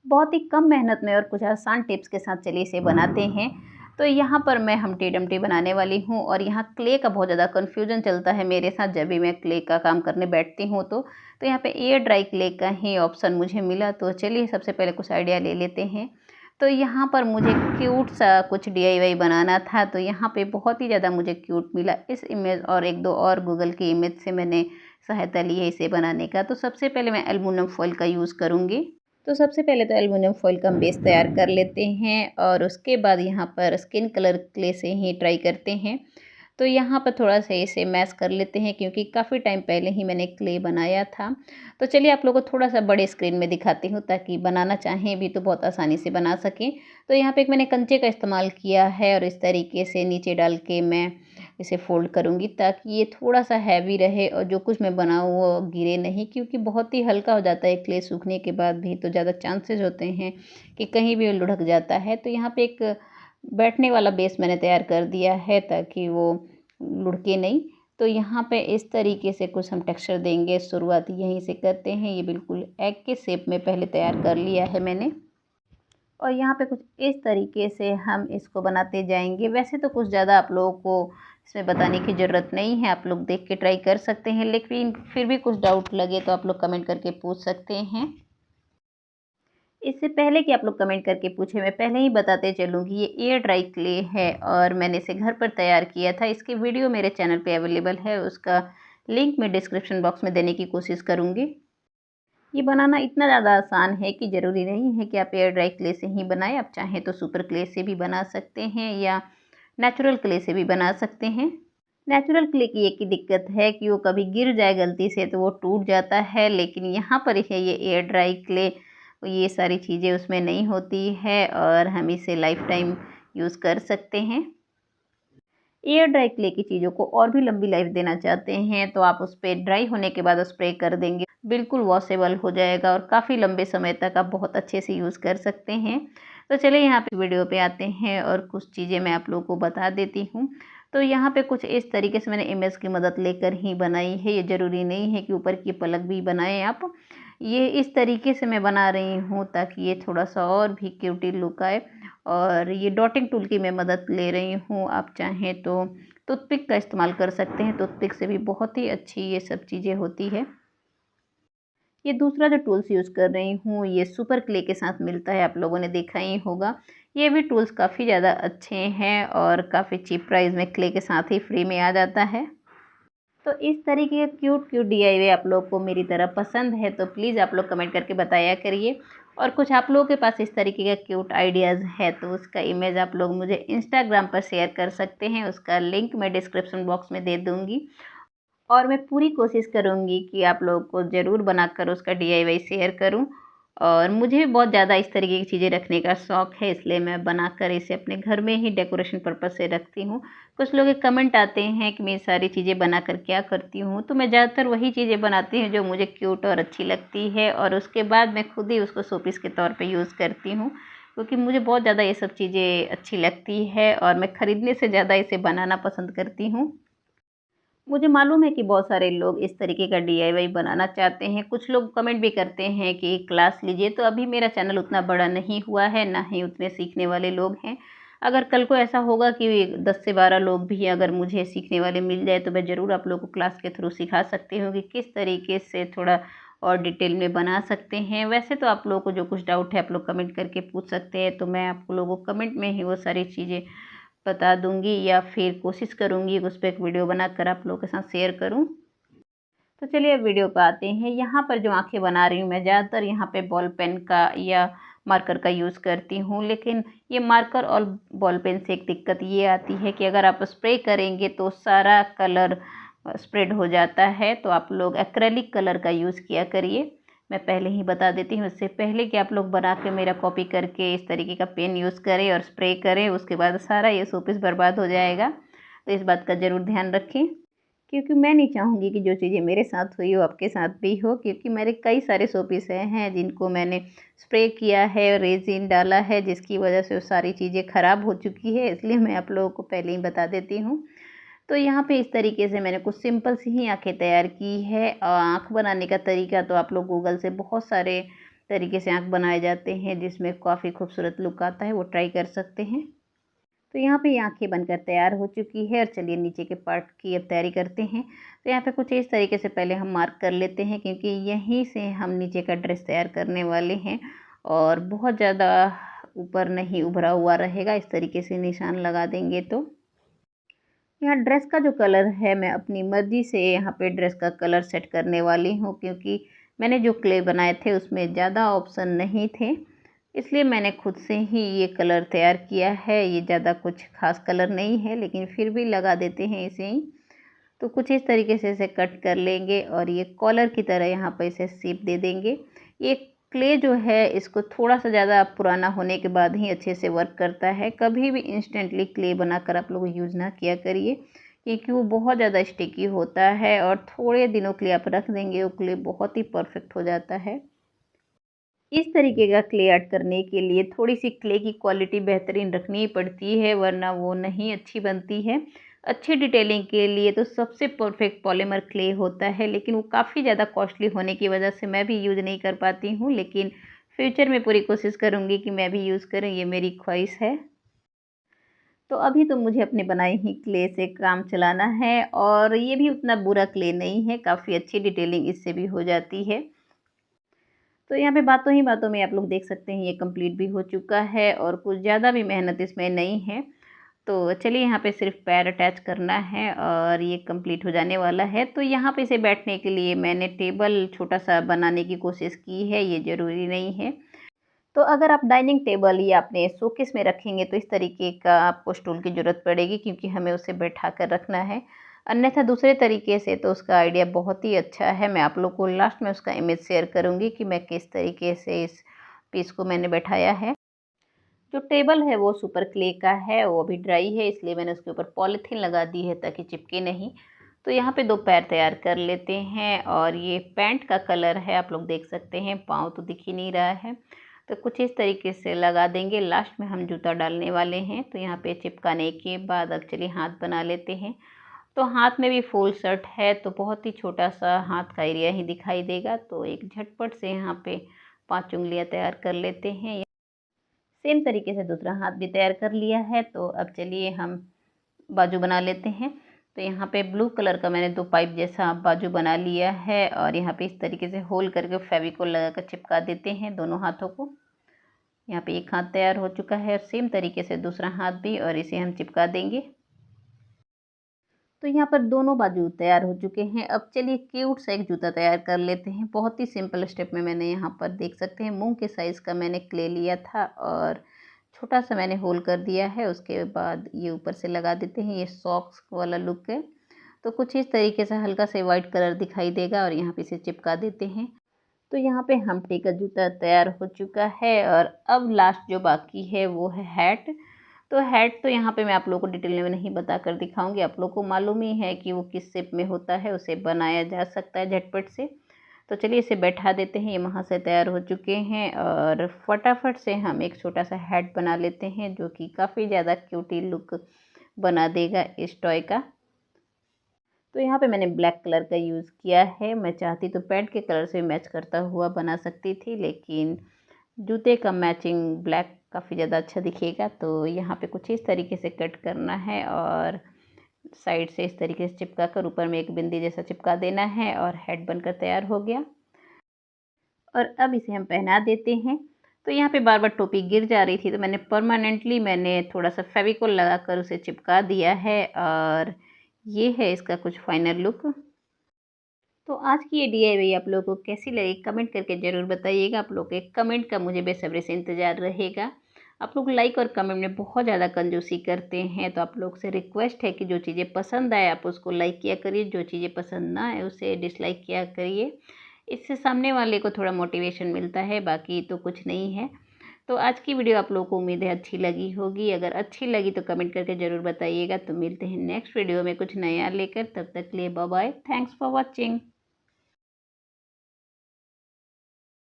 बहुत ही कम मेहनत में और कुछ आसान टिप्स के साथ चलिए इसे बनाते हैं। तो यहाँ पर मैं हमटी डमटी बनाने वाली हूँ और यहाँ क्ले का बहुत ज़्यादा कन्फ्यूजन चलता है मेरे साथ जब भी मैं क्ले का काम करने बैठती हूँ तो यहाँ पे एयर ड्राई क्ले का ही ऑप्शन मुझे मिला। तो चलिए सबसे पहले कुछ आइडिया ले लेते हैं। तो यहाँ पर मुझे क्यूट सा कुछ डीआईवाई बनाना था, तो यहाँ पे बहुत ही ज़्यादा मुझे क्यूट मिला इस इमेज और एक दो और गूगल की इमेज से मैंने सहायता ली है इसे बनाने का। तो सबसे पहले मैं एल्युमिनियम फॉइल का यूज़ करूँगी। तो सबसे पहले तो एल्युमिनियम फॉइल का हम बेस तैयार कर लेते हैं और उसके बाद यहाँ पर स्किन कलर क्ले से ही ट्राई करते हैं। तो यहाँ पर थोड़ा सा इसे मैश कर लेते हैं क्योंकि काफ़ी टाइम पहले ही मैंने क्ले बनाया था। तो चलिए आप लोगों को थोड़ा सा बड़े स्क्रीन में दिखाती हूँ ताकि बनाना चाहें भी तो बहुत आसानी से बना सकें। तो यहाँ पे एक मैंने कंचे का इस्तेमाल किया है और इस तरीके से नीचे डाल के मैं इसे फ़ोल्ड करूँगी ताकि ये थोड़ा-सा हैवी रहे और जो कुछ मैं बनाऊँ वो गिरे नहीं, क्योंकि बहुत ही हल्का हो जाता है क्ले सूखने के बाद भी तो ज़्यादा चांसेस होते हैं कि कहीं भी लुढ़क जाता है। तो यहाँ पे एक बैठने वाला बेस मैंने तैयार कर दिया है ताकि वो लुढ़के नहीं। तो यहाँ पे इस तरीके से कुछ हम टेक्सचर देंगे, शुरुआत यहीं से करते हैं। ये बिल्कुल एग के शेप में पहले तैयार कर लिया है मैंने और यहाँ पे कुछ इस तरीके से हम इसको बनाते जाएंगे। वैसे तो कुछ ज़्यादा आप लोगों को इसमें बताने की ज़रूरत नहीं है, आप लोग देख के ट्राई कर सकते हैं, लेकिन फिर भी कुछ डाउट लगे तो आप लोग कमेंट करके पूछ सकते हैं। इससे पहले कि आप लोग कमेंट करके पूछे मैं पहले ही बताते चलूँ कि ये एयर ड्राई क्ले है और मैंने इसे घर पर तैयार किया था। इसकी वीडियो मेरे चैनल पे अवेलेबल है, उसका लिंक मैं डिस्क्रिप्शन बॉक्स में देने की कोशिश करूँगी। ये बनाना इतना ज़्यादा आसान है कि ज़रूरी नहीं है कि आप एयर ड्राई क्ले से ही बनाएं, आप चाहें तो सुपर क्ले से भी बना सकते हैं या नेचुरल क्ले से भी बना सकते हैं। नेचुरल क्ले की एक ही दिक्कत है कि वो कभी गिर जाए गलती से तो वो टूट जाता है, लेकिन यहाँ पर है ये एयर ड्राई क्ले, ये सारी चीज़ें उसमें नहीं होती है और हम इसे लाइफ टाइम यूज़ कर सकते हैं। एयर ड्राई क्ले की चीज़ों को और भी लंबी लाइफ देना चाहते हैं तो आप उस पर ड्राई होने के बाद स्प्रे कर देंगे, बिल्कुल वॉशेबल हो जाएगा और काफ़ी लंबे समय तक आप बहुत अच्छे से यूज़ कर सकते हैं। तो चलिए यहाँ पे वीडियो पे आते हैं और कुछ चीज़ें मैं आप लोगों को बता देती हूँ। तो यहाँ पे कुछ इस तरीके से मैंने इमेज की मदद लेकर ही बनाई है, ये ज़रूरी नहीं है कि ऊपर की पलक भी बनाएं आप। ये इस तरीके से मैं बना रही हूँ ताकि ये थोड़ा सा और भी क्यूटी लुक आए और ये डॉटिंग टूल की मैं मदद ले रही हूँ। आप चाहें तो टूथपिक का इस्तेमाल कर सकते हैं, टूथपिक से भी बहुत ही अच्छी ये सब चीज़ें होती है। ये दूसरा जो टूल्स यूज़ कर रही हूँ ये सुपर क्ले के साथ मिलता है, आप लोगों ने देखा ही होगा। ये भी टूल्स काफ़ी ज़्यादा अच्छे हैं और काफ़ी चीप प्राइस में क्ले के साथ ही फ्री में आ जाता है। तो इस तरीके के क्यूट क्यूट डीआईवाई आप लोग को मेरी तरह पसंद है तो प्लीज़ आप लोग कमेंट करके बताया करिए। और कुछ आप लोगों के पास इस तरीके का क्यूट आइडियाज़ है तो उसका इमेज आप लोग मुझे इंस्टाग्राम पर शेयर कर सकते हैं, उसका लिंक मैं डिस्क्रिप्शन बॉक्स में दे दूँगी। और मैं पूरी कोशिश करूँगी कि आप लोगों को ज़रूर बनाकर उसका डीआईवाई शेयर करूँ। और मुझे भी बहुत ज़्यादा इस तरीके की चीज़ें रखने का शौक़ है, इसलिए मैं बनाकर इसे अपने घर में ही डेकोरेशन पर्पज़ से रखती हूँ। कुछ लोग कमेंट आते हैं कि मैं सारी चीज़ें बनाकर क्या करती हूँ, तो मैं ज़्यादातर वही चीज़ें बनाती हूँ जो मुझे क्यूट और अच्छी लगती है और उसके बाद मैं खुद ही उसको शोपीस के तौर पे यूज़ करती हूँ, क्योंकि मुझे बहुत ज़्यादा ये सब चीज़ें अच्छी लगती है और मैं ख़रीदने से ज़्यादा इसे बनाना पसंद करती हूँ। मुझे मालूम है कि बहुत सारे लोग इस तरीके का डीआईवाई बनाना चाहते हैं। कुछ लोग कमेंट भी करते हैं कि क्लास लीजिए, तो अभी मेरा चैनल उतना बड़ा नहीं हुआ है, ना ही उतने सीखने वाले लोग हैं। अगर कल को ऐसा होगा कि 10 से 12 लोग भी अगर मुझे सीखने वाले मिल जाए तो मैं ज़रूर आप लोगों को क्लास के थ्रू सिखा सकती हूँ कि किस तरीके से थोड़ा और डिटेल में बना सकते हैं। वैसे तो आप लोगों को जो कुछ डाउट है आप लोग कमेंट करके पूछ सकते हैं, तो मैं आप लोगों को कमेंट में ही वो सारी चीज़ें बता दूँगी या फिर कोशिश करूँगी उस पे एक वीडियो बनाकर आप लोगों के साथ शेयर करूँ। तो चलिए अब वीडियो पे आते हैं। यहाँ पर जो आँखें बना रही हूँ मैं ज़्यादातर यहाँ पे बॉल पेन का या मार्कर का यूज़ करती हूँ, लेकिन ये मार्कर और बॉल पेन से एक दिक्कत ये आती है कि अगर आप स्प्रे करेंगे तो सारा कलर स्प्रेड हो जाता है, तो आप लोग एक्रेलिक कलर का यूज़ किया करिए। मैं पहले ही बता देती हूँ, इससे पहले कि आप लोग बना के मेरा कॉपी करके इस तरीके का पेन यूज़ करें और स्प्रे करें, उसके बाद सारा ये शोपीस बर्बाद हो जाएगा। तो इस बात का ज़रूर ध्यान रखें, क्योंकि मैं नहीं चाहूँगी कि जो चीज़ें मेरे साथ हुई हो आपके साथ भी हो, क्योंकि मेरे कई सारे शोपीस हैं जिनको मैंने स्प्रे किया है, रेज़िन डाला है, जिसकी वजह से वो सारी चीज़ें ख़राब हो चुकी है, इसलिए मैं आप लोगों को पहले ही बता देती हूँ। तो यहाँ पे इस तरीके से मैंने कुछ सिंपल सी ही आँखें तैयार की है। आँख बनाने का तरीका तो आप लोग गूगल से बहुत सारे तरीके से आँख बनाए जाते हैं जिसमें काफ़ी खूबसूरत लुक आता है, वो ट्राई कर सकते हैं। तो यहाँ पे ये आँखें बनकर तैयार हो चुकी है और चलिए नीचे के पार्ट की अब तैयारी करते हैं। तो यहाँ पे कुछ इस तरीके से पहले हम मार्क कर लेते हैं क्योंकि यहीं से हम नीचे का ड्रेस तैयार करने वाले हैं और बहुत ज़्यादा ऊपर नहीं उभरा हुआ रहेगा, इस तरीके से निशान लगा देंगे। तो यहाँ ड्रेस का जो कलर है मैं अपनी मर्ज़ी से यहाँ पे ड्रेस का कलर सेट करने वाली हूँ क्योंकि मैंने जो क्ले बनाए थे उसमें ज़्यादा ऑप्शन नहीं थे, इसलिए मैंने खुद से ही ये कलर तैयार किया है। ये ज़्यादा कुछ ख़ास कलर नहीं है लेकिन फिर भी लगा देते हैं इसे ही। तो कुछ इस तरीके से इसे कट कर लेंगे और ये कॉलर की तरह यहाँ पर इसे शेप दे देंगे। ये क्ले जो है इसको थोड़ा सा ज़्यादा पुराना होने के बाद ही अच्छे से वर्क करता है। कभी भी इंस्टेंटली क्ले बनाकर आप लोग यूज़ ना किया करिए क्योंकि वो बहुत ज़्यादा स्टिकी होता है और थोड़े दिनों के लिए आप रख देंगे वो क्ले बहुत ही परफेक्ट हो जाता है। इस तरीके का क्ले आर्ट करने के लिए थोड़ी सी क्ले की क्वालिटी बेहतरीन रखनी पड़ती है वरना वो नहीं अच्छी बनती है। अच्छी डिटेलिंग के लिए तो सबसे परफेक्ट पॉलीमर क्ले होता है लेकिन वो काफ़ी ज़्यादा कॉस्टली होने की वजह से मैं भी यूज़ नहीं कर पाती हूँ, लेकिन फ्यूचर में पूरी कोशिश करूँगी कि मैं भी यूज़ करूँ, ये मेरी ख्वाहिश है। तो अभी तो मुझे अपने बनाए ही क्ले से काम चलाना है और ये भी उतना बुरा क्ले नहीं है, काफ़ी अच्छी डिटेलिंग इससे भी हो जाती है। तो यहाँ पे बातों ही बातों में आप लोग देख सकते हैं ये कंप्लीट भी हो चुका है और कुछ ज़्यादा भी मेहनत इसमें नहीं है। तो चलिए यहाँ पे सिर्फ पैर अटैच करना है और ये कंप्लीट हो जाने वाला है। तो यहाँ पे इसे बैठने के लिए मैंने टेबल छोटा सा बनाने की कोशिश की है, ये ज़रूरी नहीं है। तो अगर आप डाइनिंग टेबल या अपने शोकेस में रखेंगे तो इस तरीके का आपको स्टूल की ज़रूरत पड़ेगी क्योंकि हमें उसे बैठा कर रखना है। अन्यथा दूसरे तरीके से तो उसका आइडिया बहुत ही अच्छा है। मैं आप लोग को लास्ट में उसका इमेज शेयर करूँगी कि मैं किस तरीके से इस पीस को मैंने बैठाया है। जो टेबल है वो सुपर क्ले का है, वो अभी ड्राई है इसलिए मैंने उसके ऊपर पॉलीथीन लगा दी है ताकि चिपके नहीं। तो यहाँ पे 2 पैर तैयार कर लेते हैं और ये पैंट का कलर है, आप लोग देख सकते हैं, पाँव तो दिख ही नहीं रहा है। तो कुछ इस तरीके से लगा देंगे। लास्ट में हम जूता डालने वाले हैं। तो यहाँ पे चिपकाने के बाद अब चलिए हाथ बना लेते हैं। तो हाथ में भी फुल शर्ट है तो बहुत ही छोटा सा हाथ का एरिया ही दिखाई देगा। तो एक झटपट से यहाँ पे 5 उंगलियाँ तैयार कर लेते हैं। सेम तरीके से दूसरा हाथ भी तैयार कर लिया है। तो अब चलिए हम बाजू बना लेते हैं। तो यहाँ पे ब्लू कलर का मैंने 2 पाइप जैसा बाजू बना लिया है और यहाँ पे इस तरीके से होल करके फेविकोल लगाकर चिपका देते हैं दोनों हाथों को। यहाँ पे एक हाथ तैयार हो चुका है और सेम तरीके से दूसरा हाथ भी, और इसे हम चिपका देंगे। तो यहाँ पर दोनों बाजू तैयार हो चुके हैं। अब चलिए क्यूट सा एक जूता तैयार कर लेते हैं। बहुत ही सिंपल स्टेप में मैंने यहाँ पर देख सकते हैं मूंग के साइज़ का मैंने क्ले लिया था और छोटा सा मैंने होल कर दिया है। उसके बाद ये ऊपर से लगा देते हैं, ये सॉक्स वाला लुक है। तो कुछ इस तरीके से हल्का से वाइट कलर दिखाई देगा और यहाँ पे इसे चिपका देते हैं। तो यहाँ पे हमटे का जूता तैयार हो चुका है और अब लास्ट जो बाकी है वो है हैट। तो हैट तो यहाँ पे मैं आप लोगों को डिटेल में नहीं बता कर दिखाऊंगी, आप लोगों को मालूम ही है कि वो किस शेप में होता है, उसे बनाया जा सकता है झटपट से। तो चलिए इसे बैठा देते हैं। ये वहाँ से तैयार हो चुके हैं और फटाफट से हम एक छोटा सा हैट बना लेते हैं जो कि काफ़ी ज़्यादा क्यूटी लुक बना देगा इस टॉय का। तो यहाँ पे मैंने ब्लैक कलर का यूज़ किया है। मैं चाहती तो पैंट के कलर से मैच करता हुआ बना सकती थी, लेकिन जूते का मैचिंग ब्लैक काफ़ी ज़्यादा अच्छा दिखेगा। तो यहाँ पे कुछ इस तरीके से कट करना है और साइड से इस तरीके से चिपका कर ऊपर में एक बिंदी जैसा चिपका देना है और हेड बनकर तैयार हो गया। और अब इसे हम पहना देते हैं। तो यहाँ पे बार बार टोपी गिर जा रही थी तो मैंने थोड़ा सा फेविकोल लगा कर उसे चिपका दिया है और ये है इसका कुछ फाइनल लुक। तो आज की ये डीआईवाई आप लोगों को कैसी लगी कमेंट करके ज़रूर बताइएगा। आप लोग के कमेंट का मुझे बेसब्री से इंतज़ार रहेगा। आप लोग लाइक और कमेंट में बहुत ज़्यादा कंजूसी करते हैं, तो आप लोग से रिक्वेस्ट है कि जो चीज़ें पसंद आए आप उसको लाइक किया करिए, जो चीज़ें पसंद ना आए उसे डिसलाइक किया करिए। इससे सामने वाले को थोड़ा मोटिवेशन मिलता है, बाकी तो कुछ नहीं है। तो आज की वीडियो आप लोगों को उम्मीद है अच्छी लगी होगी। अगर अच्छी लगी तो कमेंट करके ज़रूर बताइएगा। तो मिलते हैं नेक्स्ट वीडियो में कुछ नया लेकर, तब तक के लिए bye bye. Thanks for watching.